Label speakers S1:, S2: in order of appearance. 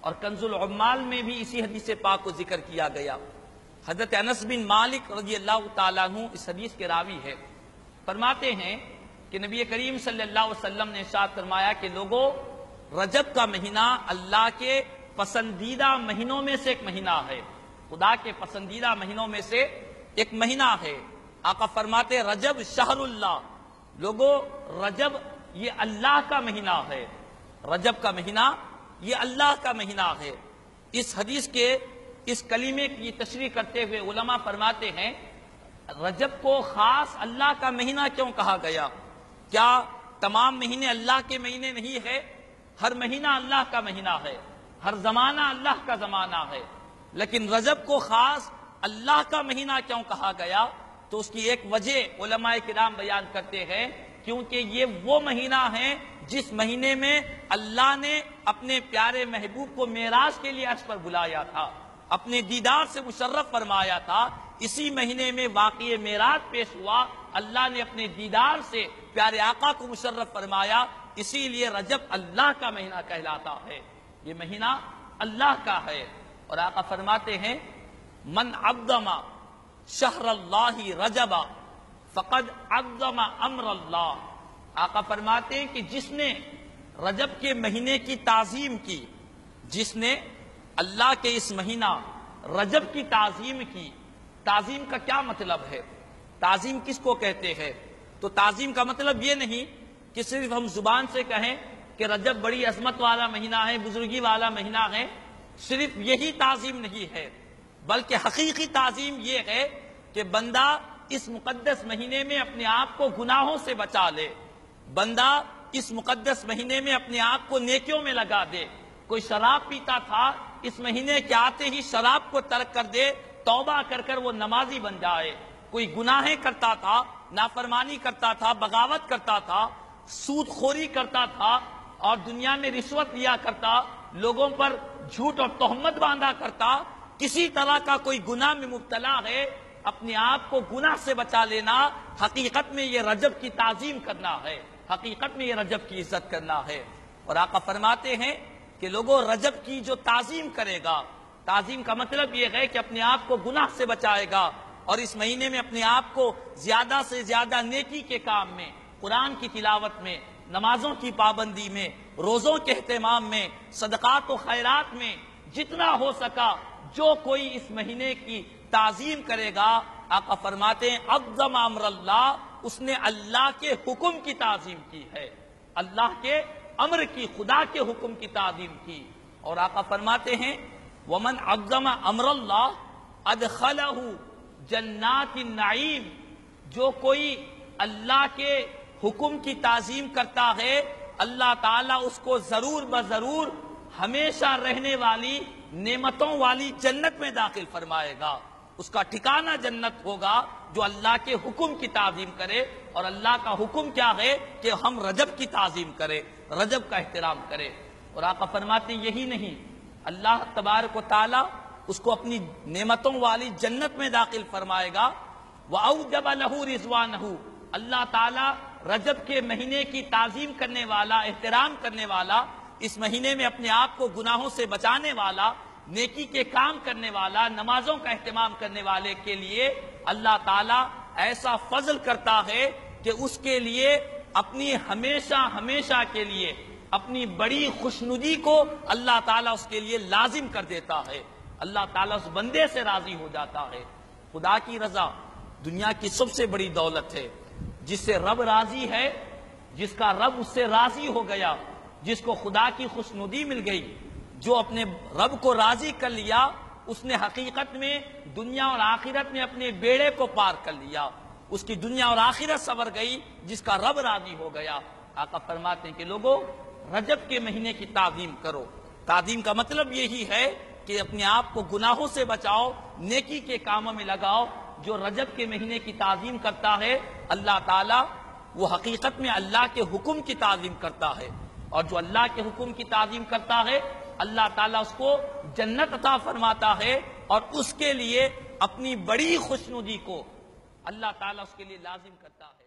S1: اور کنز العمال میں بھی اسی حدیث پاک کو ذکر کیا گیا۔ حضرت انس بن مالک رضی اللہ تعالیٰ عنہ اس حدیث کے راوی ہے، فرماتے ہیں کہ نبی کریم صلی اللہ علیہ وسلم نے ارشاد فرمایا کہ لوگوں، رجب کا مہینہ اللہ کے پسندیدہ مہینوں میں سے ایک مہینہ ہے، خدا کے پسندیدہ مہینوں میں سے ایک مہینہ ہے۔ آقا فرماتے رجب شہر اللہ، لوگوں رجب یہ اللہ کا مہینہ ہے، رجب کا مہینہ یہ اللہ کا مہینہ ہے۔ اس حدیث کے اس کلمے کی تشریح کرتے ہوئے علماء فرماتے ہیں رجب کو خاص اللہ کا مہینہ کیوں کہا گیا؟ کیا تمام مہینے اللہ کے مہینے نہیں ہے؟ ہر مہینہ اللہ کا مہینہ ہے، ہر زمانہ اللہ کا زمانہ ہے، لیکن رجب کو خاص اللہ کا مہینہ کیوں کہا گیا؟ تو اس کی ایک وجہ علماء کرام بیان کرتے ہیں، کیونکہ یہ وہ مہینہ ہے جس مہینے میں اللہ نے اپنے پیارے محبوب کو معراج کے لیے عرش پر بلایا تھا، اپنے دیدار سے مشرف فرمایا تھا۔ اسی مہینے میں واقعہ معراج پیش ہوا، اللہ نے اپنے دیدار سے پیارے آقا کو مشرف فرمایا، اسی لیے رجب اللہ کا مہینہ کہلاتا ہے، یہ مہینہ اللہ کا ہے۔ اور آقا فرماتے ہیں من عظم شہر اللہ رجب فقد عظم امر اللہ، آقا فرماتے ہیں کہ جس نے رجب کے مہینے کی تعظیم کی، جس نے اللہ کے اس مہینہ رجب کی تعظیم کی، تعظیم کا کیا مطلب ہے؟ تعظیم کس کو کہتے ہیں؟ تو تعظیم کا مطلب یہ نہیں کہ صرف ہم زبان سے کہیں کہ رجب بڑی عظمت والا مہینہ ہے، بزرگی والا مہینہ ہے، صرف یہی تعظیم نہیں ہے، بلکہ حقیقی تعظیم یہ ہے کہ بندہ اس مقدس مہینے میں اپنے آپ کو گناہوں سے بچا لے، بندہ اس مقدس مہینے میں اپنے آپ کو نیکیوں میں لگا دے۔ کوئی شراب پیتا تھا، اس مہینے کے آتے ہی شراب کو ترک کر دے، توبہ کر کر وہ نمازی بن جائے۔ کوئی گناہیں کرتا تھا، نافرمانی کرتا تھا، بغاوت کرتا تھا، سود خوری کرتا تھا اور دنیا میں رشوت لیا کرتا، لوگوں پر جھوٹ اور تہمت باندھا کرتا، کسی طرح کا کوئی گناہ میں مبتلا ہے، اپنے آپ کو گناہ سے بچا لینا، حقیقت میں یہ رجب کی تعظیم کرنا ہے، حقیقت میں یہ رجب کی عزت کرنا ہے۔ اور آقا فرماتے ہیں کہ لوگوں رجب کی جو تعظیم کرے گا، تعظیم کا مطلب یہ ہے کہ اپنے آپ کو گناہ سے بچائے گا اور اس مہینے میں اپنے آپ کو زیادہ سے زیادہ نیکی کے کام میں، قرآن کی تلاوت میں، نمازوں کی پابندی میں، روزوں کے اہتمام میں، صدقات و خیرات میں جتنا ہو سکا جو کوئی اس مہینے کی تعظیم کرے گا، آقا فرماتے ہیں عظم امر اللہ، اس نے اللہ کے حکم کی تعظیم کی ہے، اللہ کے امر کی، خدا کے حکم کی تعظیم کی۔ اور آقا فرماتے ہیں ومن عظم امر اللہ ادخلہ جنات النعیم، جو کوئی اللہ کے حکم کی تعظیم کرتا ہے اللہ تعالیٰ اس کو ضرور بضرور ہمیشہ رہنے والی نعمتوں والی جنت میں داخل فرمائے گا، اس کا ٹھکانہ جنت ہوگا جو اللہ کے حکم کی تعظیم کرے۔ اور اللہ کا حکم کیا ہے کہ ہم رجب کی تعظیم کریں، رجب کا احترام کریں۔ اور آقا فرماتے ہیں یہی نہیں، اللہ تبارک و تعالی اس کو اپنی نعمتوں والی جنت میں داخل فرمائے گا۔ وَأَوْجَبَ لَهُ رِضْوَانَهُ، اللہ تعالی رجب کے مہینے کی تعظیم کرنے والا، احترام کرنے والا، اس مہینے میں اپنے آپ کو گناہوں سے بچانے والا، نیکی کے کام کرنے والا، نمازوں کا اہتمام کرنے والے کے لیے اللہ تعالیٰ ایسا فضل کرتا ہے کہ اس کے لیے اپنی ہمیشہ ہمیشہ کے لیے اپنی بڑی خوشنودی کو اللہ تعالیٰ اس کے لیے لازم کر دیتا ہے، اللہ تعالیٰ اس بندے سے راضی ہو جاتا ہے۔ خدا کی رضا دنیا کی سب سے بڑی دولت ہے، جس سے رب راضی ہے، جس کا رب اس سے راضی ہو گیا، جس کو خدا کی خوشنودی مل گئی، جو اپنے رب کو راضی کر لیا، اس نے حقیقت میں دنیا اور آخرت میں اپنے بیڑے کو پار کر لیا، اس کی دنیا اور آخرت سنور گئی، جس کا رب راضی ہو گیا۔ آقا فرماتے ہیں کہ لوگوں رجب کے مہینے کی تعظیم کرو۔ تعظیم کا مطلب یہی ہے کہ اپنے آپ کو گناہوں سے بچاؤ، نیکی کے کاموں میں لگاؤ۔ جو رجب کے مہینے کی تعظیم کرتا ہے اللہ تعالیٰ وہ حقیقت میں اللہ کے حکم کی تعظیم کرتا ہے، اور جو اللہ کے حکم کی تعظیم کرتا ہے اللہ تعالیٰ اس کو جنت عطا فرماتا ہے، اور اس کے لیے اپنی بڑی خوشنودی کو اللہ تعالیٰ اس کے لیے لازم کرتا ہے۔